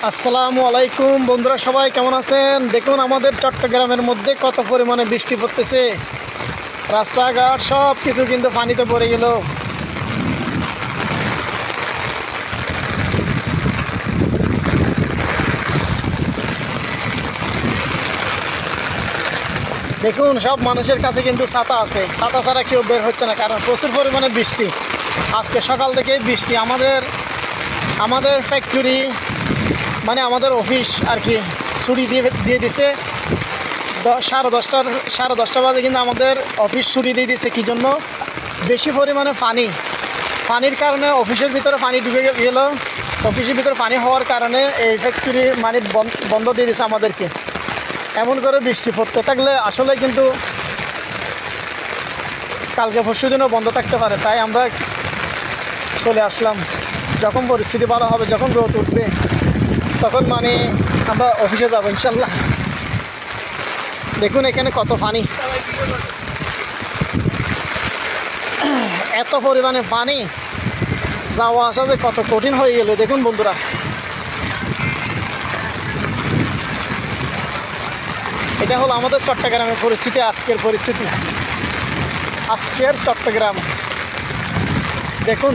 আসসালামু আলাইকুম বন্ধুরা, সবাই কেমন আছেন? দেখুন আমাদের চট্টগ্রামের মধ্যে কত পরিমাণে বৃষ্টি পড়তেছে। রাস্তাঘাট সব কিছু কিন্তু পানিতে পড়ে গেল। দেখুন সব মানুষের কাছে কিন্তু ছাতা আছে, ছাতা ছাড়া কেউ বের হচ্ছে না, কারণ প্রচুর পরিমাণে বৃষ্টি। আজকে সকাল থেকেই বৃষ্টি। আমাদের ফ্যাক্টরি মানে আমাদের অফিস আর কি ছুটি দিয়ে দিছে। সাড়ে দশটা বাজে কিন্তু আমাদের অফিস ছুটি দিয়ে দিছে। কী জন্য? বেশি পরিমাণে পানির কারণে অফিসের ভিতরে পানি ঢুকে গেল। অফিসের ভিতরে পানি হওয়ার কারণে এই ফ্যাক্টরি মানে বন্ধ দিয়ে দিছে আমাদেরকে। এমন করে বৃষ্টি পড়তে থাকলে আসলে কিন্তু কালকে পরশু দিনও বন্ধ থাকতে পারে। তাই আমরা চলে আসলাম। যখন পরিস্থিতি ভালো হবে, যখন রোদ উঠবে, তখন মানে আমরা অফিসে যাবো ইনশাল্লাহ। দেখুন এখানে কত পানি, এত পরিমাণে পানি, যাওয়া আসা যে কত কঠিন হয়ে গেল। দেখুন বন্ধুরা, এটা হলো আমাদের চট্টগ্রামের পরিস্থিতি। আজকের চট্টগ্রাম দেখুন।